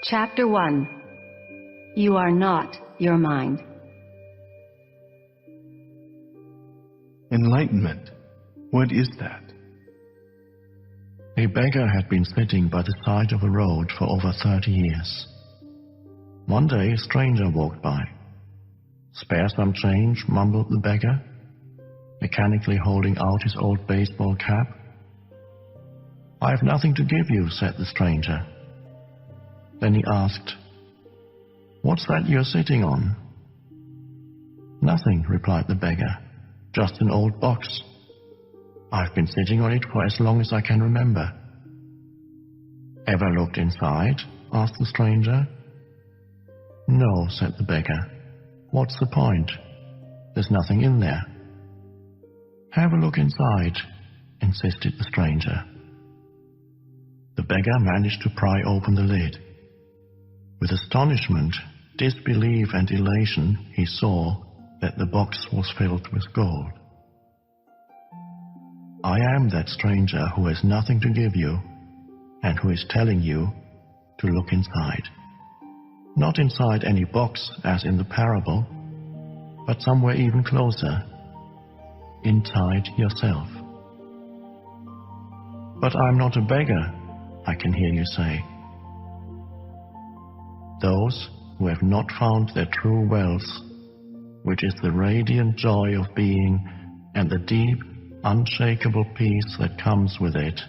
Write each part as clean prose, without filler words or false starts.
Chapter 1. You are not your mind. Enlightenment. What is that? A beggar had been sitting by the side of a road for over 30 years. One day a stranger walked by. "Spare some change," mumbled the beggar, mechanically holding out his old baseball cap. "I have nothing to give you," said the stranger. Then he asked, "What's that you're sitting on?" "Nothing," replied the beggar, "just an old box. I've been sitting on it for as long as I can remember." "Ever looked inside?" asked the stranger. "No," said the beggar. "What's the point? There's nothing in there." "Have a look inside," insisted the stranger. The beggar managed to pry open the lid. With astonishment, disbelief, and elation, he saw that the box was filled with gold. "I am that stranger who has nothing to give you, and who is telling you to look inside. Not inside any box, as in the parable, but somewhere even closer, inside yourself." "But I'm not a beggar," I can hear you say. Those who have not found their true wealth, which is the radiant joy of being and the deep, unshakable peace that comes with it,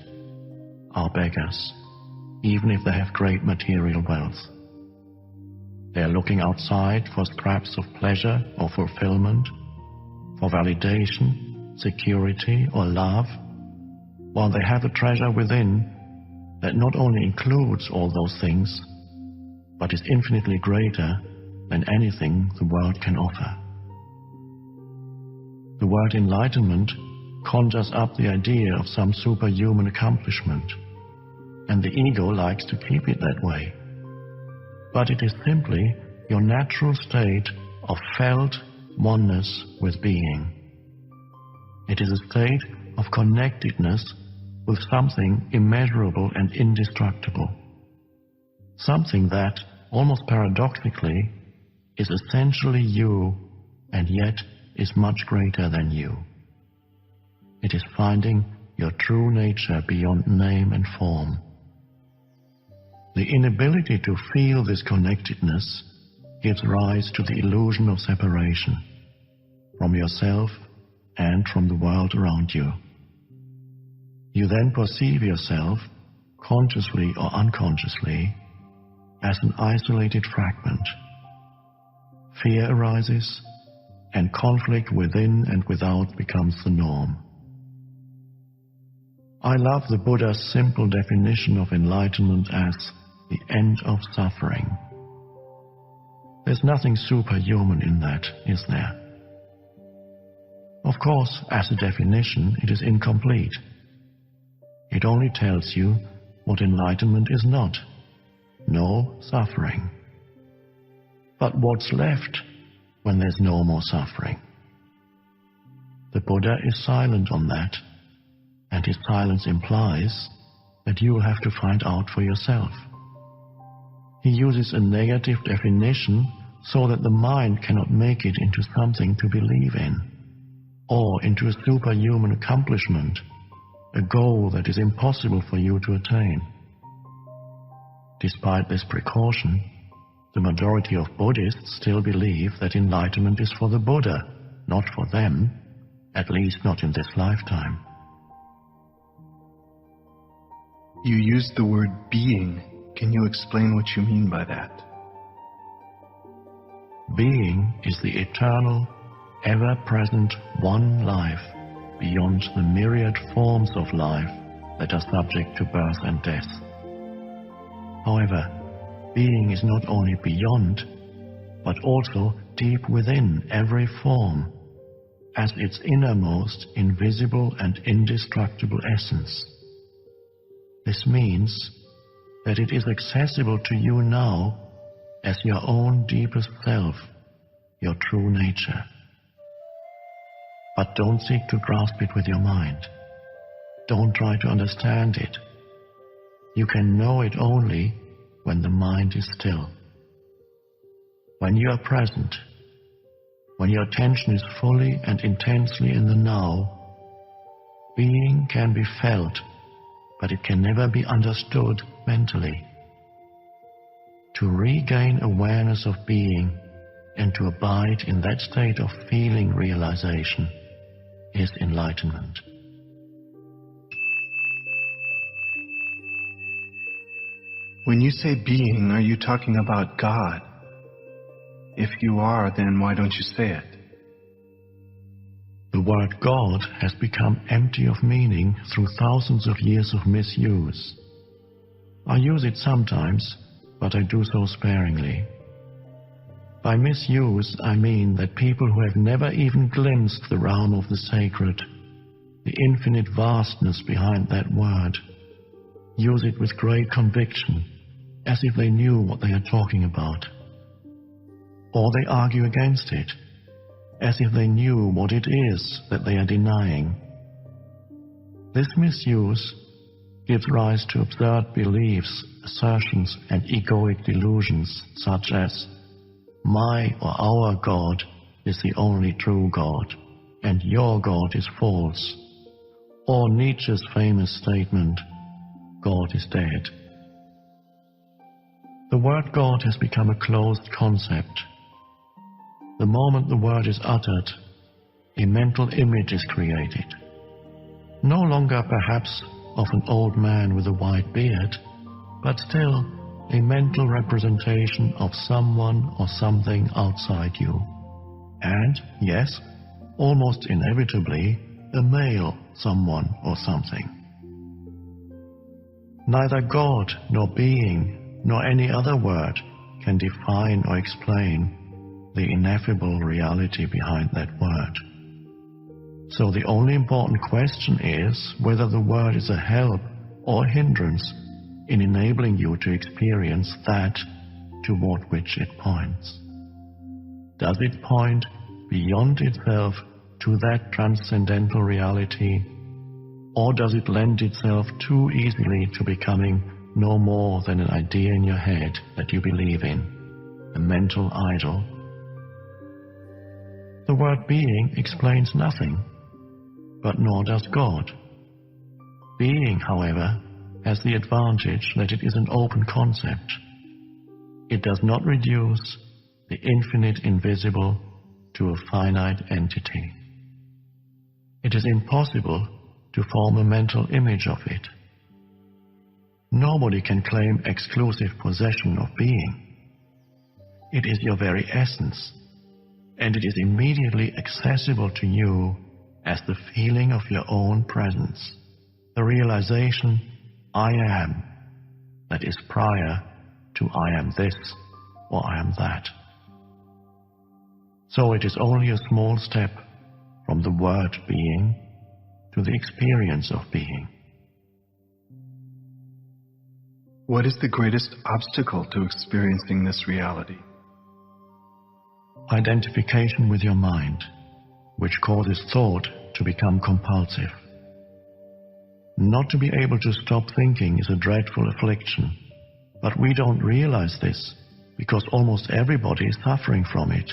are beggars, even if they have great material wealth. They are looking outside for scraps of pleasure or fulfillment, for validation, security, or love, while they have a treasure within that not only includes all those things, but is infinitely greater than anything the world can offer. The word enlightenment conjures up the idea of some superhuman accomplishment, and the ego likes to keep it that way. But it is simply your natural state of felt oneness with being. It is a state of connectedness with something immeasurable and indestructible. Something that, almost paradoxically, is essentially you and yet is much greater than you. It is finding your true nature beyond name and form. The inability to feel this connectedness gives rise to the illusion of separation from yourself and from the world around you. You then perceive yourself, consciously or unconsciously, as an isolated fragment. Fear arises, and conflict within and without becomes the norm. I love the Buddha's simple definition of enlightenment as the end of suffering. There's nothing superhuman in that, is there? Of course, as a definition, it is incomplete. It only tells you what enlightenment is not: no suffering. But what's left when there's no more suffering? The Buddha is silent on that, and his silence implies that you will have to find out for yourself. He uses a negative definition so that the mind cannot make it into something to believe in, or into a superhuman accomplishment, a goal that is impossible for you to attain. Despite this precaution, the majority of Buddhists still believe that enlightenment is for the Buddha, not for them, at least not in this lifetime. You used the word being. Can you explain what you mean by that? Being is the eternal, ever-present one life beyond the myriad forms of life that are subject to birth and death. However, being is not only beyond, but also deep within every form, as its innermost, invisible and indestructible essence. This means that it is accessible to you now as your own deepest self, your true nature. But don't seek to grasp it with your mind. Don't try to understand it. You can know it only when the mind is still. When you are present, when your attention is fully and intensely in the now, being can be felt, but it can never be understood mentally. To regain awareness of being and to abide in that state of feeling realization is enlightenment. When you say being, are you talking about God? If you are, then why don't you say it? The word God has become empty of meaning through thousands of years of misuse. I use it sometimes, but I do so sparingly. By misuse, I mean that people who have never even glimpsed the realm of the sacred, the infinite vastness behind that word, use it with great conviction, as if they knew what they are talking about. Or they argue against it, as if they knew what it is that they are denying. This misuse gives rise to absurd beliefs, assertions, and egoic delusions such as, my or our God is the only true God, and your God is false, or Nietzsche's famous statement, God is dead. The word God has become a closed concept. The moment the word is uttered, a mental image is created. No longer perhaps of an old man with a white beard, but still a mental representation of someone or something outside you. And, yes, almost inevitably, a male someone or something. Neither God nor being nor any other word can define or explain the ineffable reality behind that word. So the only important question is whether the word is a help or a hindrance in enabling you to experience that toward which it points. Does it point beyond itself to that transcendental reality, or does it lend itself too easily to becoming no more than an idea in your head that you believe in, a mental idol? The word being explains nothing, but nor does God. Being, however, has the advantage that it is an open concept. It does not reduce the infinite invisible to a finite entity. It is impossible to form a mental image of it. Nobody can claim exclusive possession of being. It is your very essence, and it is immediately accessible to you as the feeling of your own presence, the realization, I am, that is prior to I am this or I am that. So it is only a small step from the word being to the experience of being. What is the greatest obstacle to experiencing this reality? Identification with your mind, which causes thought to become compulsive. Not to be able to stop thinking is a dreadful affliction, but we don't realize this because almost everybody is suffering from it,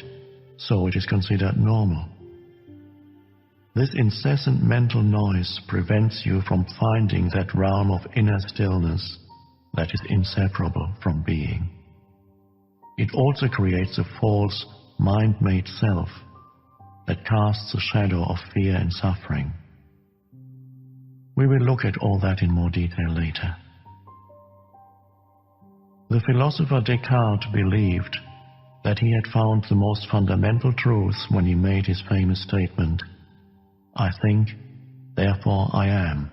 so it is considered normal. This incessant mental noise prevents you from finding that realm of inner stillness that is inseparable from being. It also creates a false, mind-made self that casts a shadow of fear and suffering. We will look at all that in more detail later. The philosopher Descartes believed that he had found the most fundamental truth when he made his famous statement, I think, therefore I am.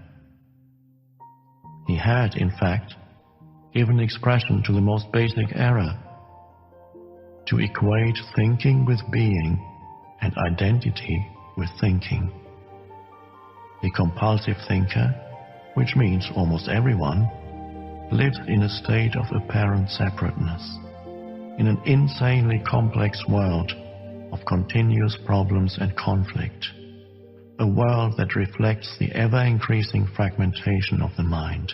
He had, in fact, given expression to the most basic error, to equate thinking with being and identity with thinking. The compulsive thinker, which means almost everyone, lives in a state of apparent separateness, in an insanely complex world of continuous problems and conflict, a world that reflects the ever-increasing fragmentation of the mind.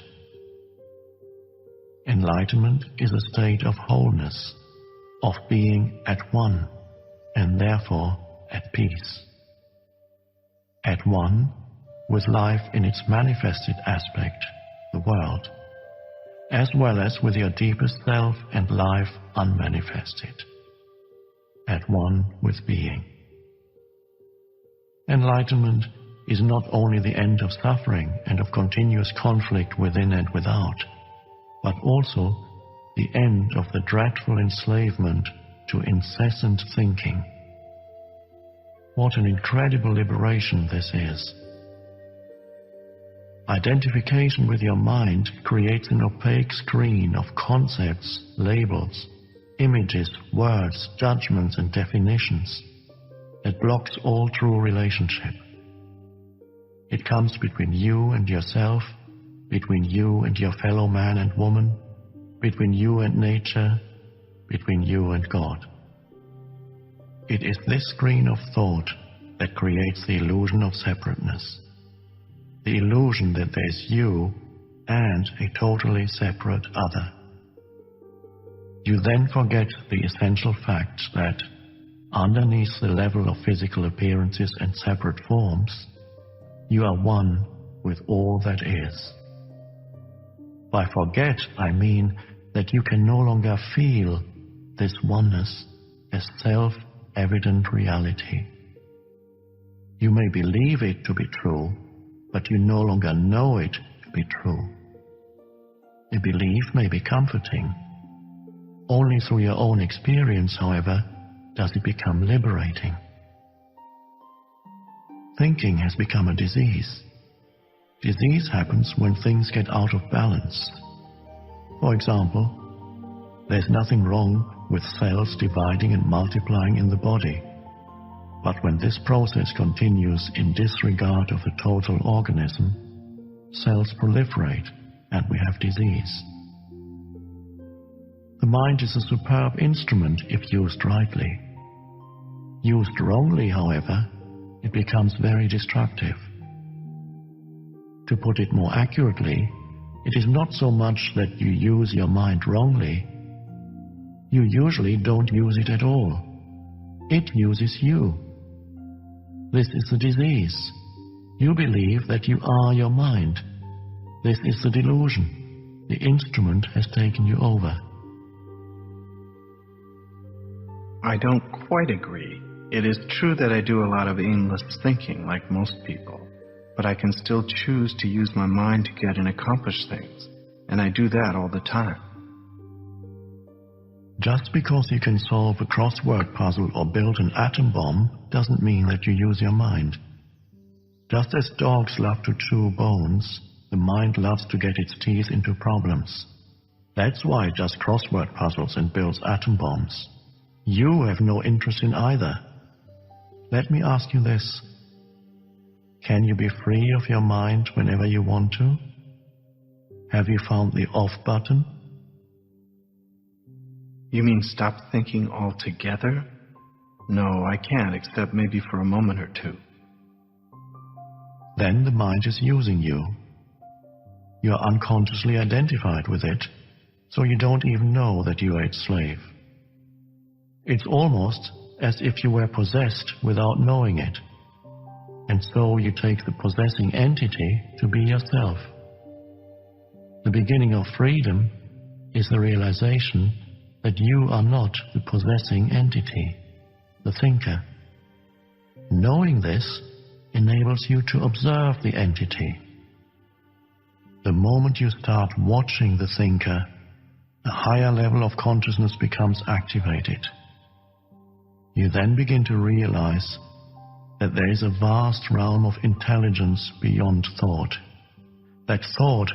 Enlightenment is a state of wholeness, of being at one, and therefore at peace. At one with life in its manifested aspect, the world, as well as with your deepest self and life unmanifested. At one with being. Enlightenment is not only the end of suffering and of continuous conflict within and without, but also the end of the dreadful enslavement to incessant thinking. What an incredible liberation this is. Identification with your mind creates an opaque screen of concepts, labels, images, words, judgments, and definitions that blocks all true relationship. It comes between you and yourself, between you and your fellow man and woman, between you and nature, between you and God. It is this screen of thought that creates the illusion of separateness, the illusion that there is you and a totally separate other. You then forget the essential fact that, underneath the level of physical appearances and separate forms, you are one with all that is. By forget, I mean that you can no longer feel this oneness as self-evident reality. You may believe it to be true, but you no longer know it to be true. A belief may be comforting. Only through your own experience, however, does it become liberating. Thinking has become a disease. Disease happens when things get out of balance. For example, there's nothing wrong with cells dividing and multiplying in the body. But when this process continues in disregard of the total organism, cells proliferate and we have disease. The mind is a superb instrument if used rightly. Used wrongly, however, it becomes very destructive. To put it more accurately, it is not so much that you use your mind wrongly. You usually don't use it at all. It uses you. This is the disease. You believe that you are your mind. This is the delusion. The instrument has taken you over. I don't quite agree. It is true that I do a lot of aimless thinking, like most people, but I can still choose to use my mind to get and accomplish things, and I do that all the time. Just because you can solve a crossword puzzle or build an atom bomb doesn't mean that you use your mind. Just as dogs love to chew bones, the mind loves to get its teeth into problems. That's why it does crossword puzzles and builds atom bombs. You have no interest in either. Let me ask you this. Can you be free of your mind whenever you want to? Have you found the off button? You mean stop thinking altogether? No, I can't, except maybe for a moment or two. Then the mind is using you. You are unconsciously identified with it, so you don't even know that you are its slave. It's almost as if you were possessed without knowing it, and so you take the possessing entity to be yourself. The beginning of freedom is the realization that you are not the possessing entity, the thinker. Knowing this enables you to observe the entity. The moment you start watching the thinker, a higher level of consciousness becomes activated. You then begin to realize that there is a vast realm of intelligence beyond thought. That thought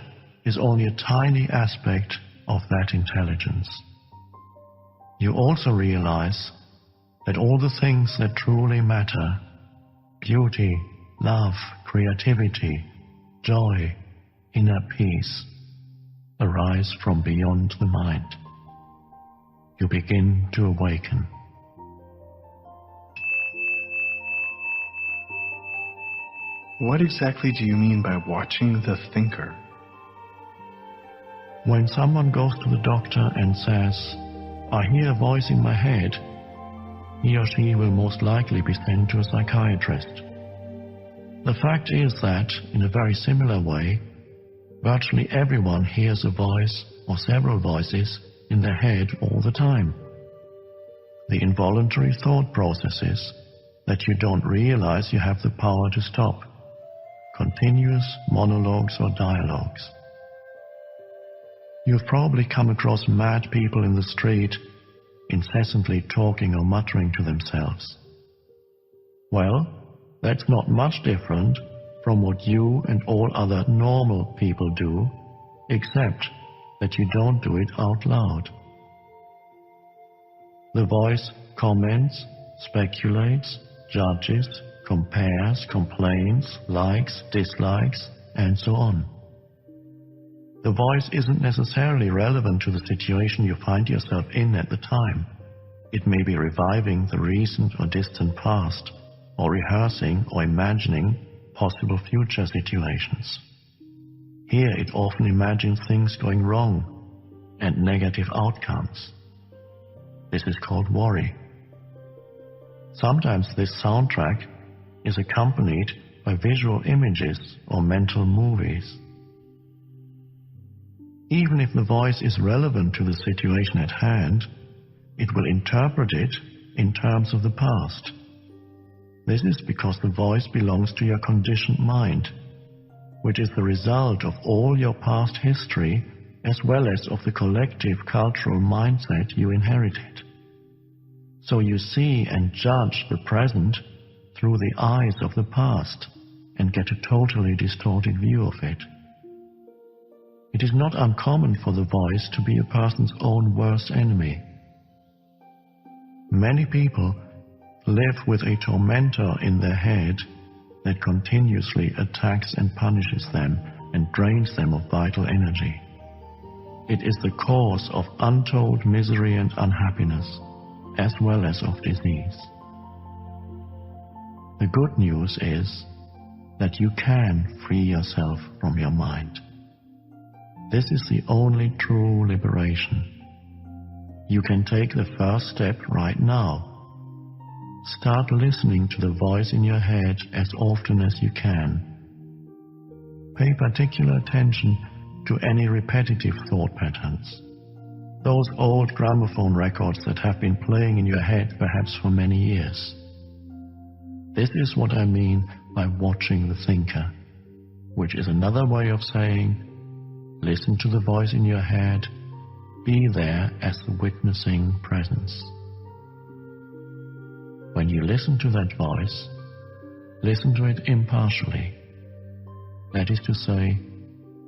is only a tiny aspect of that intelligence. You also realize that all the things that truly matter, beauty, love, creativity, joy, inner peace, arise from beyond the mind. You begin to awaken. What exactly do you mean by watching the thinker? When someone goes to the doctor and says, "I hear a voice in my head," he or she will most likely be sent to a psychiatrist. The fact is that, in a very similar way, virtually everyone hears a voice or several voices in their head all the time. The involuntary thought processes that you don't realize you have the power to stop. Continuous monologues or dialogues. You've probably come across mad people in the street, incessantly talking or muttering to themselves. Well, that's not much different from what you and all other normal people do, except that you don't do it out loud. The voice comments, speculates, judges, compares, complains, likes, dislikes, and so on. The voice isn't necessarily relevant to the situation you find yourself in at the time. It may be reviving the recent or distant past, or rehearsing or imagining possible future situations. Here it often imagines things going wrong and negative outcomes. This is called worry. Sometimes this soundtrack is accompanied by visual images or mental movies. Even if the voice is relevant to the situation at hand, it will interpret it in terms of the past. This is because the voice belongs to your conditioned mind, which is the result of all your past history as well as of the collective cultural mindset you inherited. So you see and judge the present through the eyes of the past and get a totally distorted view of it. It is not uncommon for the voice to be a person's own worst enemy. Many people live with a tormentor in their head that continuously attacks and punishes them and drains them of vital energy. It is the cause of untold misery and unhappiness, as well as of disease. The good news is that you can free yourself from your mind. This is the only true liberation. You can take the first step right now. Start listening to the voice in your head as often as you can. Pay particular attention to any repetitive thought patterns. Those old gramophone records that have been playing in your head perhaps for many years. This is what I mean by watching the thinker, which is another way of saying, listen to the voice in your head, be there as the witnessing presence. When you listen to that voice, listen to it impartially. That is to say,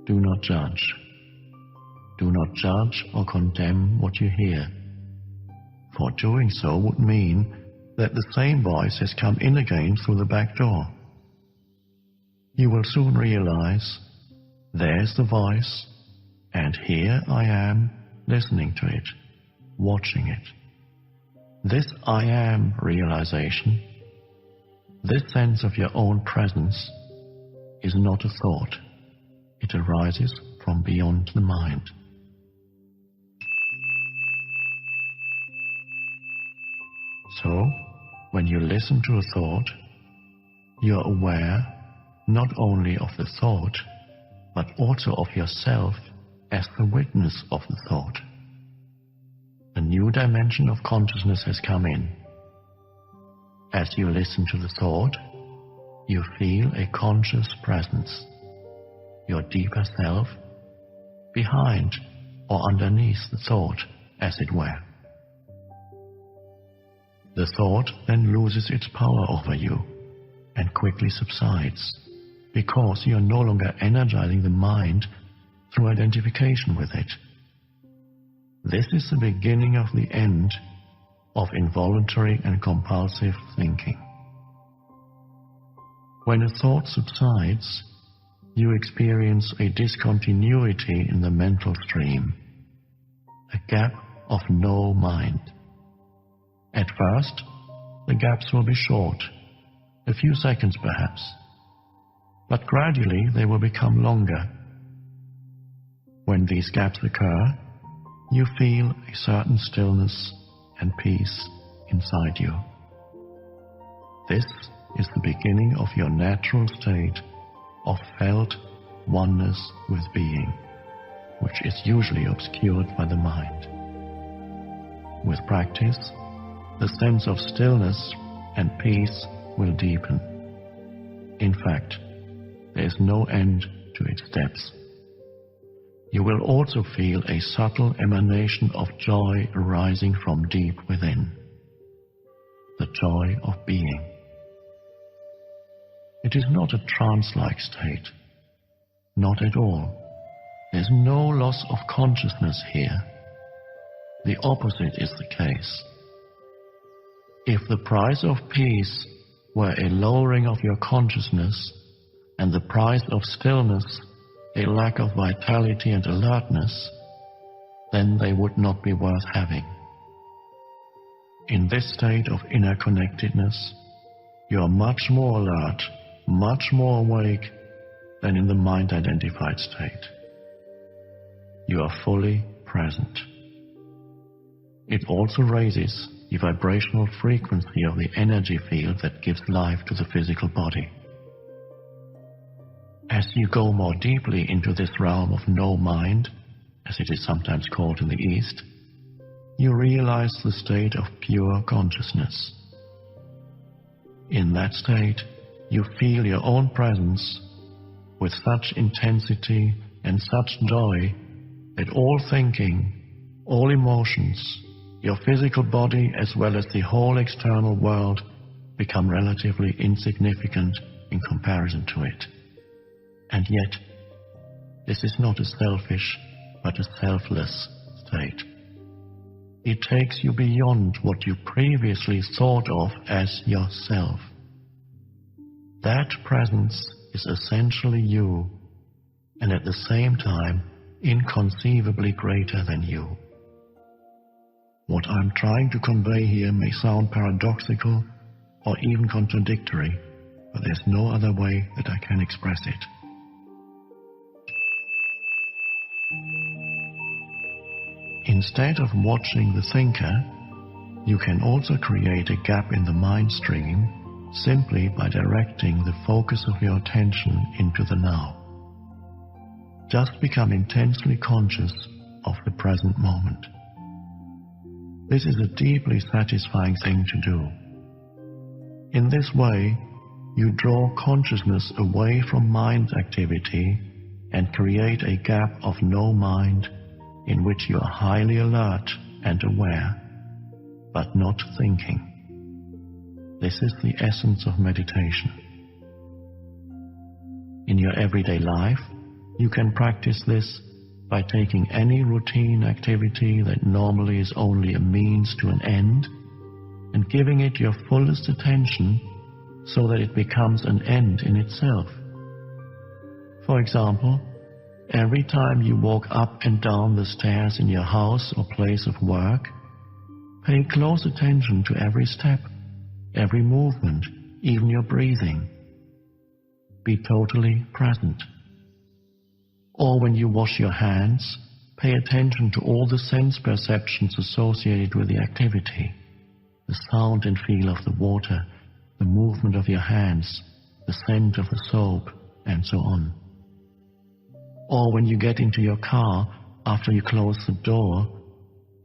do not judge. Do not judge or condemn what you hear, for doing so would mean that the same voice has come in again through the back door. You will soon realize, there's the voice, and here I am listening to it, watching it. This I am realization, this sense of your own presence, is not a thought. It arises from beyond the mind. So, when you listen to a thought, you are aware not only of the thought, but also of yourself as the witness of the thought. A new dimension of consciousness has come in. As you listen to the thought, you feel a conscious presence, your deeper self, behind or underneath the thought, as it were. The thought then loses its power over you and quickly subsides, because you are no longer energizing the mind through identification with it. This is the beginning of the end of involuntary and compulsive thinking. When a thought subsides, you experience a discontinuity in the mental stream, a gap of no mind. At first, the gaps will be short, a few seconds perhaps, but gradually they will become longer. When when these gaps occur, you feel a certain stillness and peace inside you. This is the beginning of your natural state of felt oneness with being, which is usually obscured by the mind. With practice, the sense of stillness and peace will deepen. In fact, there is no end to its depths. You will also feel a subtle emanation of joy arising from deep within, the joy of being. It is not a trance-like state, not at all. There is no loss of consciousness here. The opposite is the case. If the price of peace were a lowering of your consciousness, and the price of stillness a lack of vitality and alertness, then they would not be worth having. In this state of inner connectedness, you are much more alert, much more awake than in the mind-identified state. You are fully present. It also raises the vibrational frequency of the energy field that gives life to the physical body. As you go more deeply into this realm of no mind, as it is sometimes called in the East, you realize the state of pure consciousness. In that state, you feel your own presence with such intensity and such joy that all thinking, all emotions, your physical body as well as the whole external world become relatively insignificant in comparison to it. And yet, this is not a selfish, but a selfless state. It takes you beyond what you previously thought of as yourself. That presence is essentially you, and at the same time, inconceivably greater than you. What I'm trying to convey here may sound paradoxical or even contradictory, but there's no other way that I can express it. Instead of watching the thinker, you can also create a gap in the mind stream simply by directing the focus of your attention into the now. Just become intensely conscious of the present moment. This is a deeply satisfying thing to do. In this way, you draw consciousness away from mind activity and create a gap of no mind in which you are highly alert and aware, but not thinking. This is the essence of meditation. In your everyday life, you can practice this by taking any routine activity that normally is only a means to an end and giving it your fullest attention so that it becomes an end in itself. For example, every time you walk up and down the stairs in your house or place of work, pay close attention to every step, every movement, even your breathing. Be totally present. Or when you wash your hands, pay attention to all the sense perceptions associated with the activity, the sound and feel of the water, the movement of your hands, the scent of the soap, and so on. Or when you get into your car, after you close the door,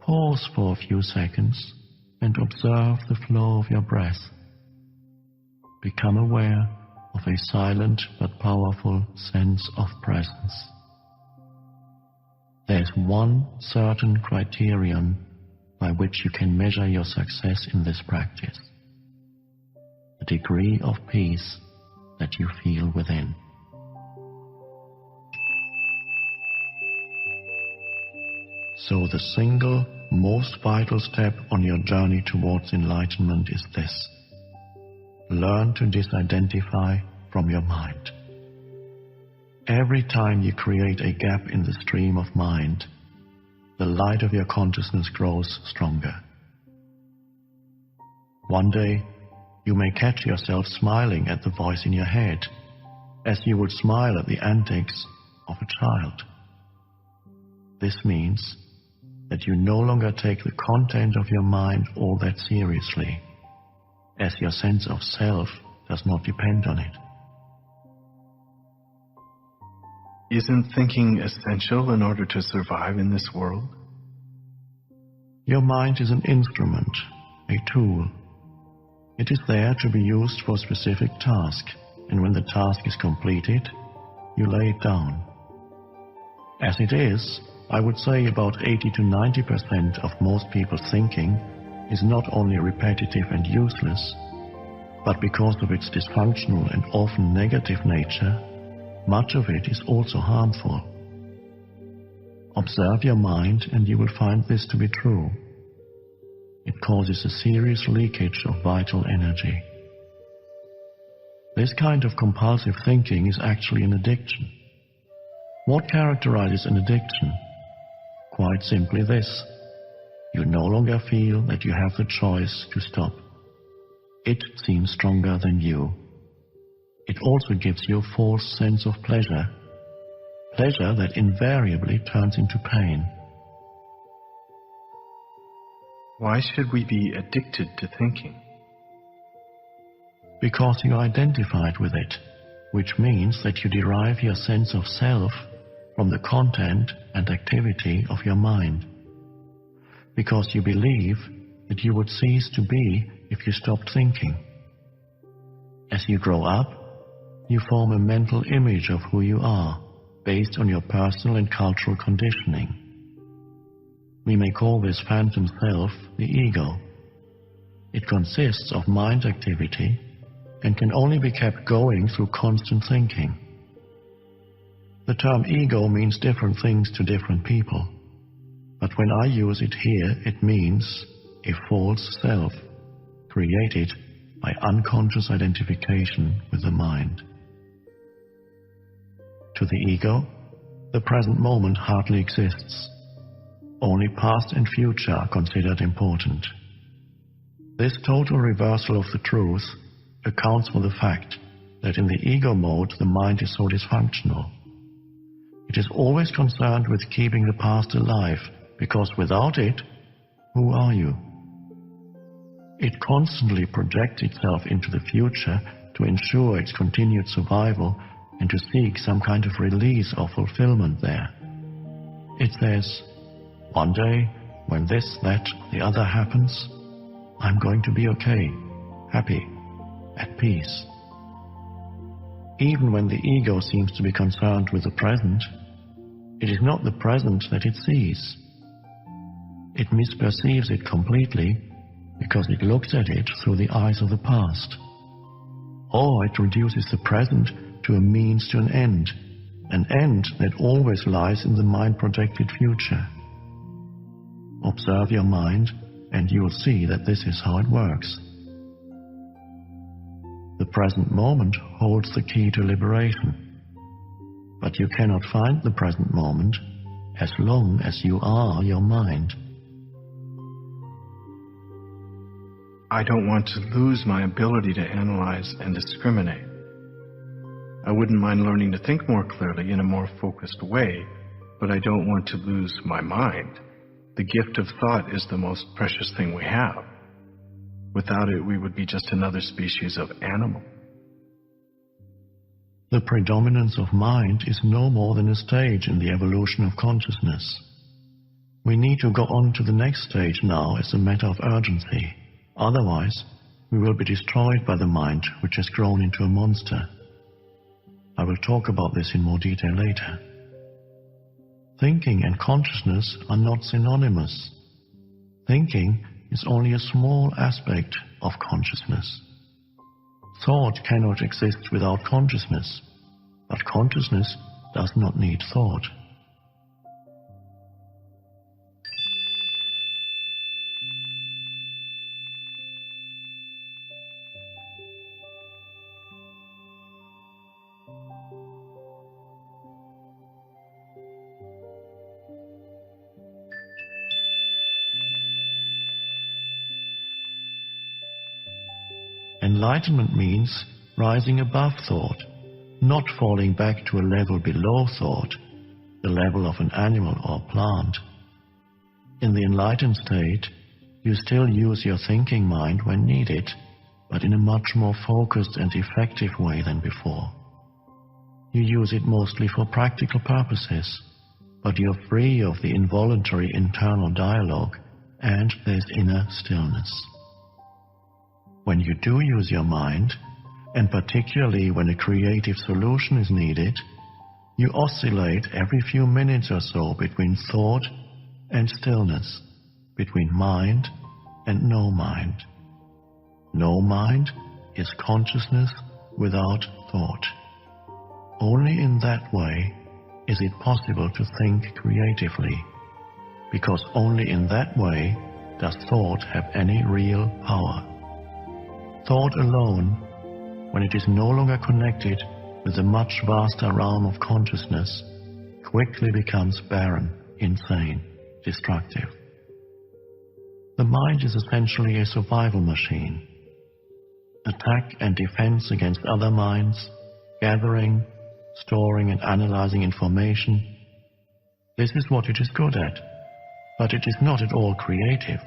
pause for a few seconds and observe the flow of your breath. Become aware of a silent but powerful sense of presence. There's one certain criterion by which you can measure your success in this practice: the degree of peace that you feel within. So the single most vital step on your journey towards enlightenment is this: learn to disidentify from your mind. Every time you create a gap in the stream of mind, the light of your consciousness grows stronger. One day, you may catch yourself smiling at the voice in your head, as you would smile at the antics of a child. This means that you no longer take the content of your mind all that seriously, as your sense of self does not depend on it. Isn't thinking essential in order to survive in this world? Your mind is an instrument, a tool. It is there to be used for a specific task, and when the task is completed, you lay it down. As it is, I would say about 80 to 90% of most people's thinking is not only repetitive and useless, but because of its dysfunctional and often negative nature, much of it is also harmful. Observe your mind and you will find this to be true. It causes a serious leakage of vital energy. This kind of compulsive thinking is actually an addiction. What characterizes an addiction? Quite simply this: you no longer feel that you have the choice to stop. It seems stronger than you. It also gives you a false sense of pleasure, pleasure that invariably turns into pain. Why should we be addicted to thinking? Because you identified with it, which means that you derive your sense of self from the content and activity of your mind. Because you believe that you would cease to be if you stopped thinking. As you grow up, you form a mental image of who you are, based on your personal and cultural conditioning. We may call this phantom self the ego. It consists of mind activity and can only be kept going through constant thinking. The term ego means different things to different people, but when I use it here, it means a false self, created by unconscious identification with the mind. To the ego, the present moment hardly exists. Only past and future are considered important. This total reversal of the truth accounts for the fact that in the ego mode the mind is so dysfunctional. It is always concerned with keeping the past alive, because without it, who are you? It constantly projects itself into the future to ensure its continued survival and to seek some kind of release or fulfillment there. It says, one day, when this, that, the other happens, I'm going to be okay, happy, at peace. Even when the ego seems to be concerned with the present, it is not the present that it sees. It misperceives it completely because it looks at it through the eyes of the past. Or it reduces the present to a means to an end that always lies in the mind-projected future. Observe your mind and you will see that this is how it works. The present moment holds the key to liberation, but you cannot find the present moment as long as you are your mind. I don't want to lose my ability to analyze and discriminate. I wouldn't mind learning to think more clearly in a more focused way, but I don't want to lose my mind. The gift of thought is the most precious thing we have. Without it, we would be just another species of animal. The predominance of mind is no more than a stage in the evolution of consciousness. We need to go on to the next stage now as a matter of urgency. Otherwise, we will be destroyed by the mind which has grown into a monster. I will talk about this in more detail later. Thinking and consciousness are not synonymous. Thinking is only a small aspect of consciousness. Thought cannot exist without consciousness, but consciousness does not need thought. Enlightenment means rising above thought, not falling back to a level below thought, the level of an animal or plant. In the enlightened state, you still use your thinking mind when needed, but in a much more focused and effective way than before. You use it mostly for practical purposes, but you're free of the involuntary internal dialogue, and there's inner stillness. When you do use your mind, and particularly when a creative solution is needed, you oscillate every few minutes or so between thought and stillness, between mind and no mind. No mind is consciousness without thought. Only in that way is it possible to think creatively, because only in that way does thought have any real power. Thought alone, when it is no longer connected with a much vaster realm of consciousness, quickly becomes barren, insane, destructive. The mind is essentially a survival machine. Attack and defense against other minds, gathering, storing and analyzing information. This is what it is good at, but it is not at all creative.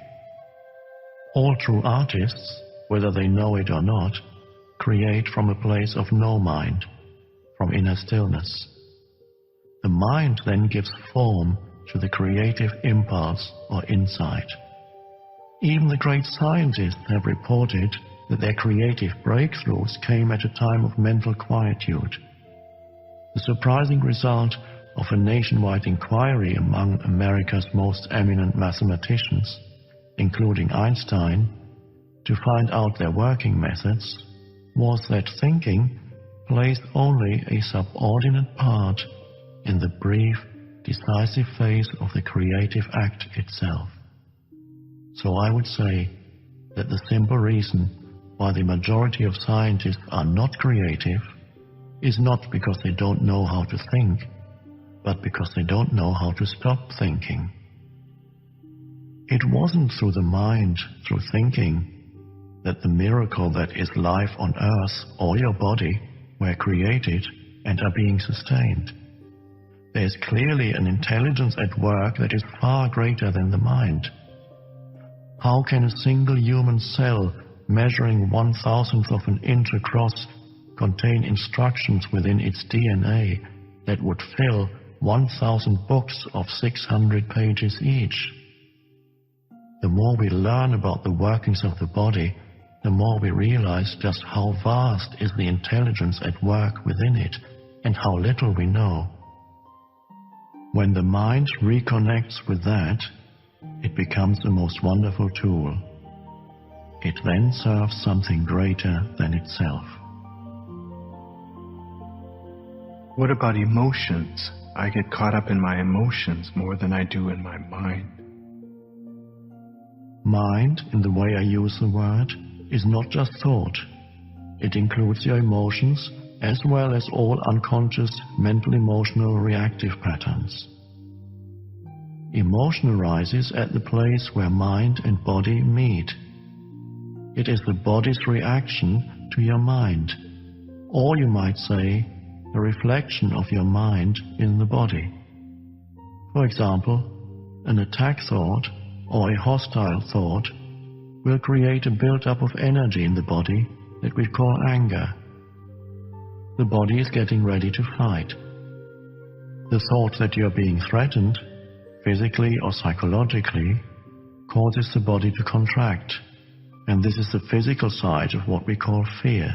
All true artists, whether they know it or not, create from a place of no mind, from inner stillness. The mind then gives form to the creative impulse or insight. Even the great scientists have reported that their creative breakthroughs came at a time of mental quietude. The surprising result of a nationwide inquiry among America's most eminent mathematicians, including Einstein, to find out their working methods, was that thinking plays only a subordinate part in the brief, decisive phase of the creative act itself. So I would say that the simple reason why the majority of scientists are not creative is not because they don't know how to think, but because they don't know how to stop thinking. It wasn't through the mind, through thinking, that the miracle that is life on earth or your body were created and are being sustained. There is clearly an intelligence at work that is far greater than the mind. How can a single human cell measuring 1/1000th of an inch across contain instructions within its DNA that would fill 1,000 books of 600 pages each? The more we learn about the workings of the body, the more we realize just how vast is the intelligence at work within it and how little we know. When the mind reconnects with that, it becomes the most wonderful tool. It then serves something greater than itself. What about emotions? I get caught up in my emotions more than I do in my mind. Mind, in the way I use the word, is not just thought. It includes your emotions as well as all unconscious mental emotional reactive patterns. Emotion arises at the place where mind and body meet. It is the body's reaction to your mind, or you might say, a reflection of your mind in the body. For example, an attack thought or a hostile thought will create a build-up of energy in the body that we call anger. The body is getting ready to fight. The thought that you are being threatened, physically or psychologically, causes the body to contract, and this is the physical side of what we call fear.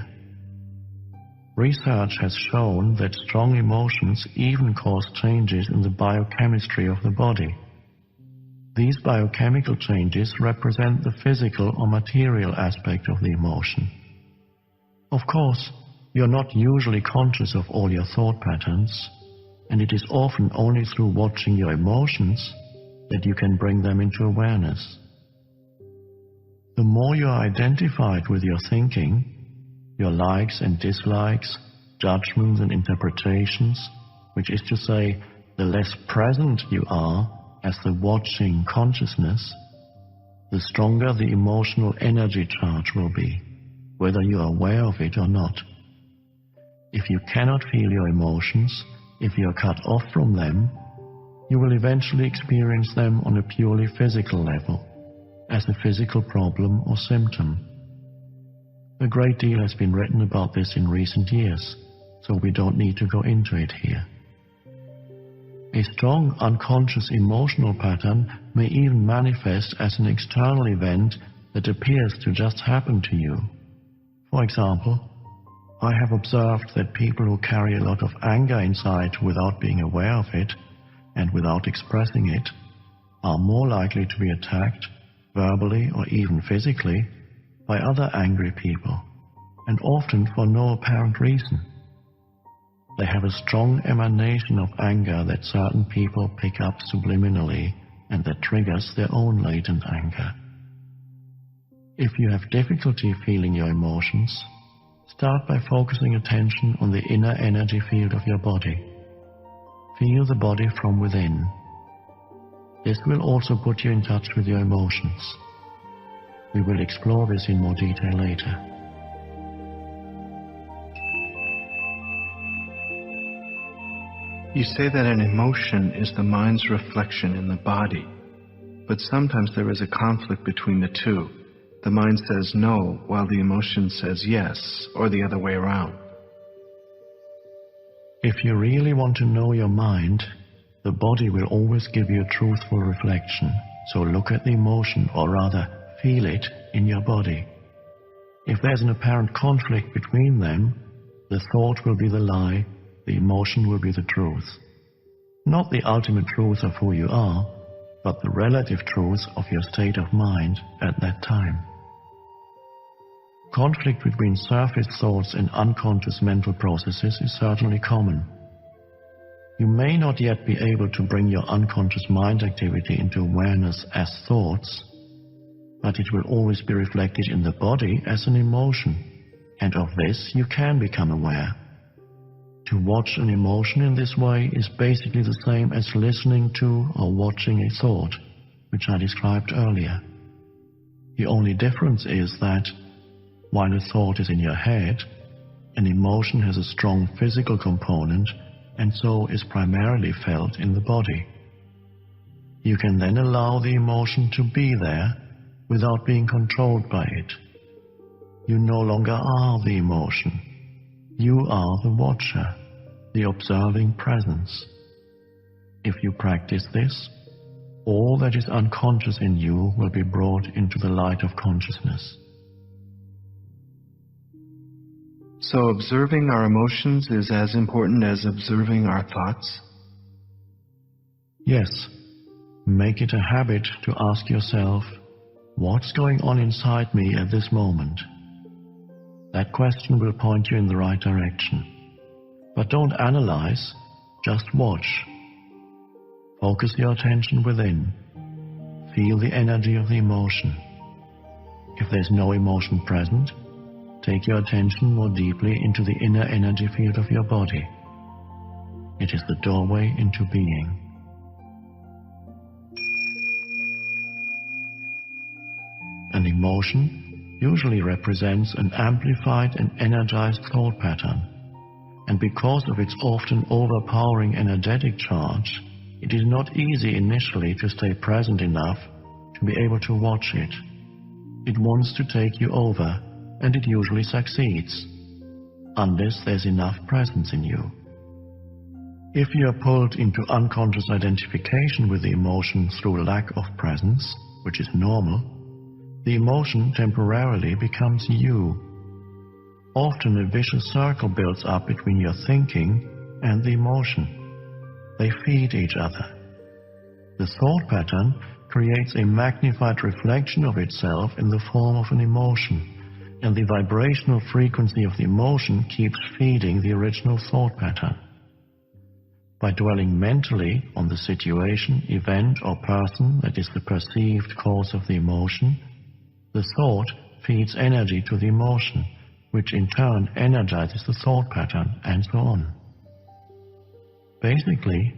Research has shown that strong emotions even cause changes in the biochemistry of the body. These biochemical changes represent the physical or material aspect of the emotion. Of course, you're not usually conscious of all your thought patterns, and it is often only through watching your emotions that you can bring them into awareness. The more you are identified with your thinking, your likes and dislikes, judgments and interpretations, which is to say, the less present you are as the watching consciousness, the stronger the emotional energy charge will be, whether you are aware of it or not. If you cannot feel your emotions, if you are cut off from them, you will eventually experience them on a purely physical level, as a physical problem or symptom. A great deal has been written about this in recent years, so we don't need to go into it here. A strong unconscious emotional pattern may even manifest as an external event that appears to just happen to you. For example, I have observed that people who carry a lot of anger inside without being aware of it and without expressing it are more likely to be attacked, verbally or even physically, by other angry people, and often for no apparent reason. They have a strong emanation of anger that certain people pick up subliminally and that triggers their own latent anger. If you have difficulty feeling your emotions, start by focusing attention on the inner energy field of your body. Feel the body from within. This will also put you in touch with your emotions. We will explore this in more detail later. You say that an emotion is the mind's reflection in the body, but sometimes there is a conflict between the two. The mind says no, while the emotion says yes, or the other way around. If you really want to know your mind, the body will always give you a truthful reflection, so look at the emotion, or rather, feel it in your body. If there's an apparent conflict between them, the thought will be the lie, the emotion will be the truth. Not the ultimate truth of who you are, but the relative truth of your state of mind at that time. Conflict between surface thoughts and unconscious mental processes is certainly common. You may not yet be able to bring your unconscious mind activity into awareness as thoughts, but it will always be reflected in the body as an emotion, and of this you can become aware. To watch an emotion in this way is basically the same as listening to or watching a thought, which I described earlier. The only difference is that, while a thought is in your head, an emotion has a strong physical component and so is primarily felt in the body. You can then allow the emotion to be there without being controlled by it. You no longer are the emotion. You are the watcher, the observing presence. If you practice this, all that is unconscious in you will be brought into the light of consciousness. So observing our emotions is as important as observing our thoughts? Yes. Make it a habit to ask yourself, what's going on inside me at this moment? That question will point you in the right direction. But don't analyze, just watch. Focus your attention within. Feel the energy of the emotion. If there's no emotion present, take your attention more deeply into the inner energy field of your body. It is the doorway into being. An emotion usually represents an amplified and energized thought pattern, and because of its often overpowering energetic charge, it is not easy initially to stay present enough to be able to watch it. It wants to take you over, and it usually succeeds, unless there's enough presence in you. If you are pulled into unconscious identification with the emotion through lack of presence, which is normal, the emotion temporarily becomes you. Often a vicious circle builds up between your thinking and the emotion. They feed each other. The thought pattern creates a magnified reflection of itself in the form of an emotion, and the vibrational frequency of the emotion keeps feeding the original thought pattern. By dwelling mentally on the situation, event, or person that is the perceived cause of the emotion, the thought feeds energy to the emotion, which in turn energizes the thought pattern, and so on. Basically,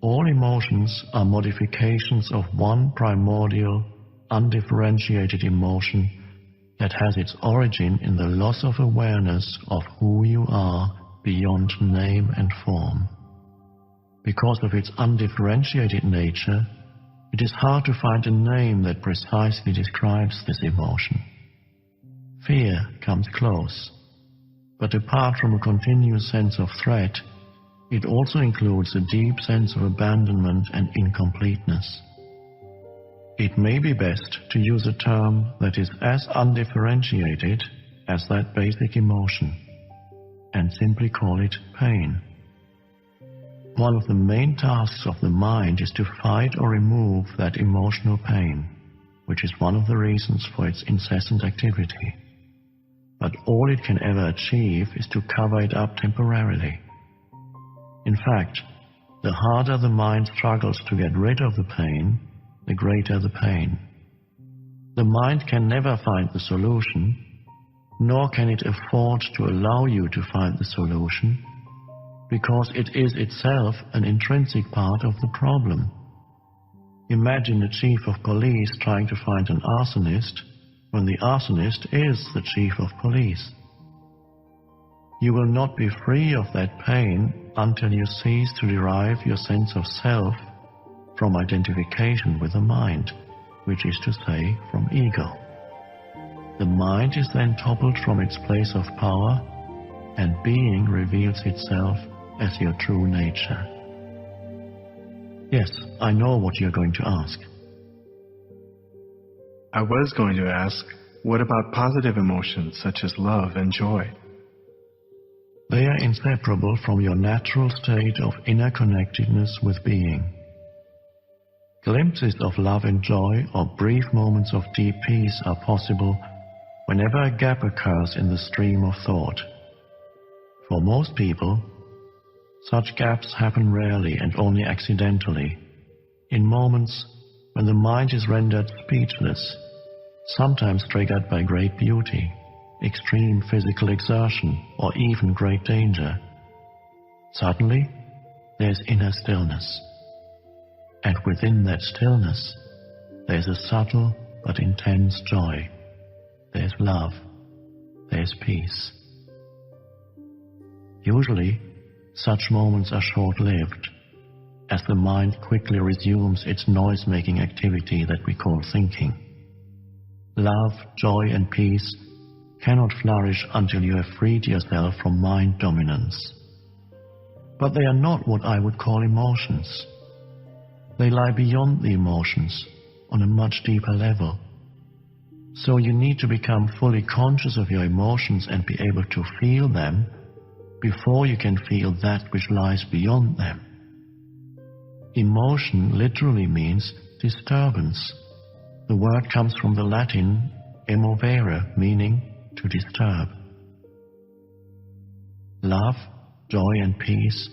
all emotions are modifications of one primordial, undifferentiated emotion that has its origin in the loss of awareness of who you are beyond name and form. Because of its undifferentiated nature, it is hard to find a name that precisely describes this emotion. Fear comes close, but apart from a continuous sense of threat, it also includes a deep sense of abandonment and incompleteness. It may be best to use a term that is as undifferentiated as that basic emotion, and simply call it pain. One of the main tasks of the mind is to fight or remove that emotional pain, which is one of the reasons for its incessant activity. But all it can ever achieve is to cover it up temporarily. In fact, the harder the mind struggles to get rid of the pain, the greater the pain. The mind can never find the solution, nor can it afford to allow you to find the solution, because it is itself an intrinsic part of the problem. Imagine a chief of police trying to find an arsonist when the arsonist is the chief of police. You will not be free of that pain until you cease to derive your sense of self from identification with the mind, which is to say, from ego. The mind is then toppled from its place of power, and being reveals itself as your true nature. Yes, I know what you're going to ask. I was going to ask, what about positive emotions such as love and joy? They are inseparable from your natural state of inner connectedness with being. Glimpses of love and joy or brief moments of deep peace are possible whenever a gap occurs in the stream of thought. For most people, such gaps happen rarely and only accidentally, in moments when the mind is rendered speechless, sometimes triggered by great beauty, extreme physical exertion, or even great danger. Suddenly, there's inner stillness. And within that stillness, there's a subtle but intense joy. There's love. There's peace. Usually, such moments are short-lived, as the mind quickly resumes its noise-making activity that we call thinking. Love, joy, and peace cannot flourish until you have freed yourself from mind dominance. But they are not what I would call emotions. They lie beyond the emotions, on a much deeper level. So you need to become fully conscious of your emotions and be able to feel them before you can feel that which lies beyond them. Emotion literally means disturbance. The word comes from the Latin emovere, meaning to disturb. Love, joy, and peace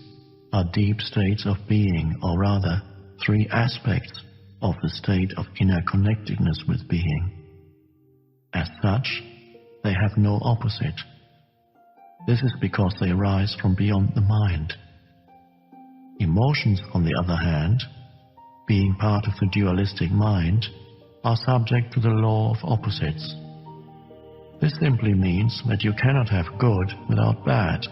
are deep states of being, or rather, three aspects of the state of inner connectedness with being. As such, they have no opposite. This is because they arise from beyond the mind. Emotions, on the other hand, being part of the dualistic mind, are subject to the law of opposites. This simply means that you cannot have good without bad.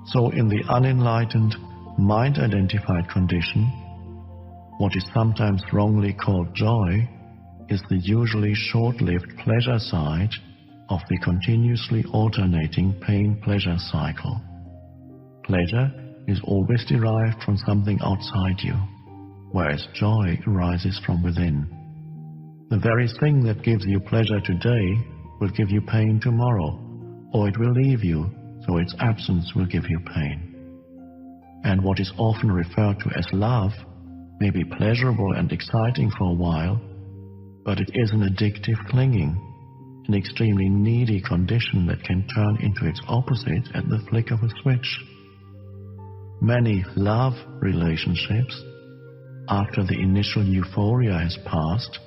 So in the unenlightened, mind-identified condition, what is sometimes wrongly called joy is the usually short-lived pleasure side of the continuously alternating pain-pleasure cycle. Pleasure is always derived from something outside you, whereas joy arises from within. The very thing that gives you pleasure today will give you pain tomorrow, or it will leave you, so its absence will give you pain. And what is often referred to as love may be pleasurable and exciting for a while, but it is an addictive clinging, an extremely needy condition that can turn into its opposite at the flick of a switch. Many love relationships, after the initial euphoria has passed,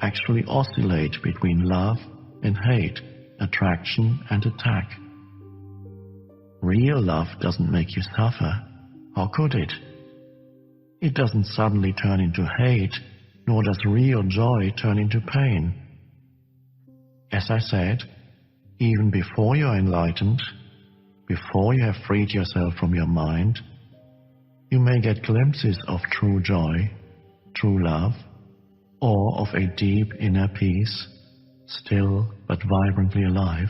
actually oscillate between love and hate, attraction and attack. Real love doesn't make you suffer. How could it? It doesn't suddenly turn into hate, nor does real joy turn into pain. As I said, even before you are enlightened, before you have freed yourself from your mind, You may get glimpses of true joy, true love, or of a deep inner peace, still but vibrantly alive.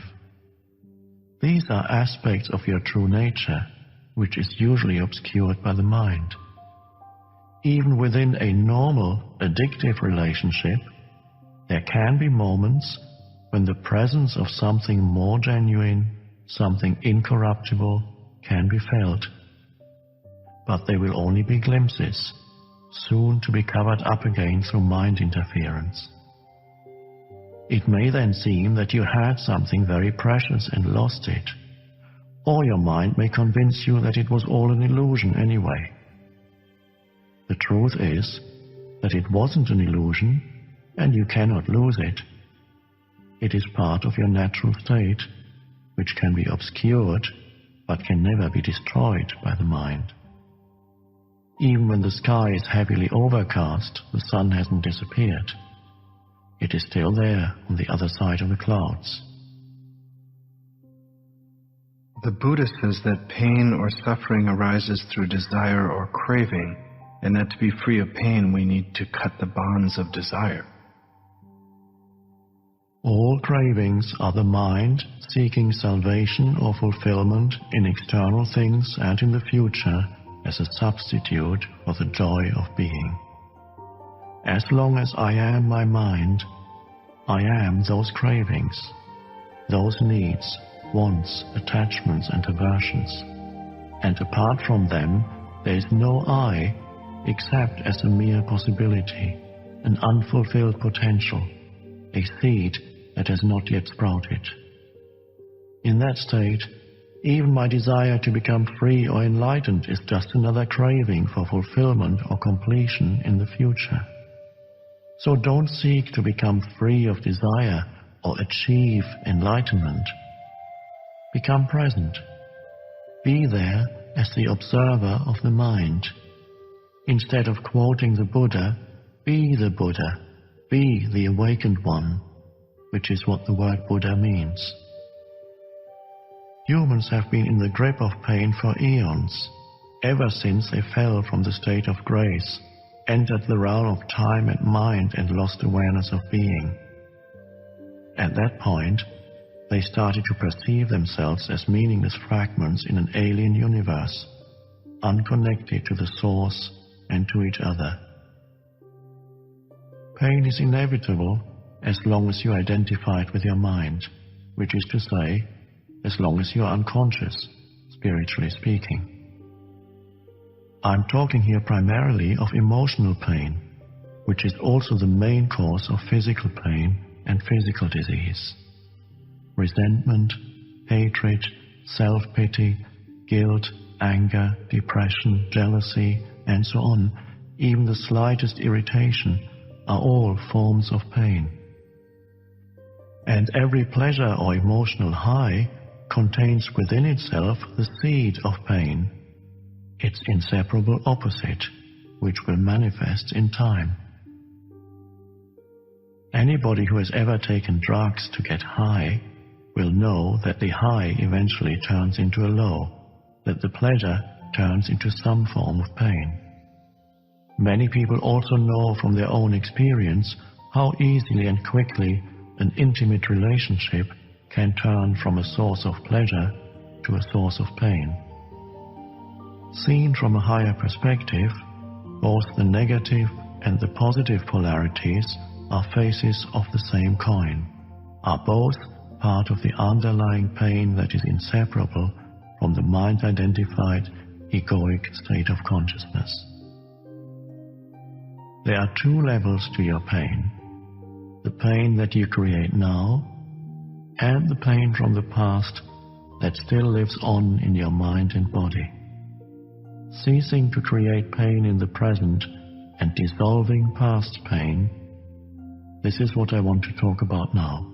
These are aspects of your true nature, which is usually obscured by the mind. Even within a normal, addictive relationship, there can be moments when the presence of something more genuine, something incorruptible, can be felt. But they will only be glimpses, soon to be covered up again through mind interference. It may then seem that you had something very precious and lost it, or your mind may convince you that it was all an illusion anyway. The truth is that it wasn't an illusion, and you cannot lose it. It is part of your natural state, which can be obscured, but can never be destroyed by the mind. Even when the sky is heavily overcast, the sun hasn't disappeared. It is still there on the other side of the clouds. The Buddha says that pain or suffering arises through desire or craving, and that to be free of pain we need to cut the bonds of desire. All cravings are the mind seeking salvation or fulfillment in external things and in the future as a substitute for the joy of being. As long as I am my mind, I am those cravings, those needs, wants, attachments and aversions. And apart from them, there is no I except as a mere possibility, an unfulfilled potential, a seed that has not yet sprouted. In that state, even my desire to become free or enlightened is just another craving for fulfillment or completion in the future. So don't seek to become free of desire or achieve enlightenment. Become present. Be there as the observer of the mind. Instead of quoting the Buddha, be the Buddha, be the awakened one, which is what the word Buddha means. Humans have been in the grip of pain for eons, ever since they fell from the state of grace, entered the realm of time and mind and lost awareness of being. At that point, they started to perceive themselves as meaningless fragments in an alien universe, unconnected to the source and to each other. Pain is inevitable as long as you identify it with your mind, which is to say, as long as you are unconscious, spiritually speaking. I'm talking here primarily of emotional pain, which is also the main cause of physical pain and physical disease. Resentment, hatred, self-pity, guilt, anger, depression, jealousy, and so on, even the slightest irritation, are all forms of pain. And every pleasure or emotional high contains within itself the seed of pain, its inseparable opposite, which will manifest in time. Anybody who has ever taken drugs to get high will know that the high eventually turns into a low, that the pleasure turns into some form of pain. Many people also know from their own experience how easily and quickly an intimate relationship can turn from a source of pleasure to a source of pain. Seen from a higher perspective, both the negative and the positive polarities are faces of the same coin, are both part of the underlying pain that is inseparable from the mind-identified egoic state of consciousness. There are two levels to your pain: the pain that you create now, and the pain from the past that still lives on in your mind and body. Ceasing to create pain in the present and dissolving past pain, this is what I want to talk about now.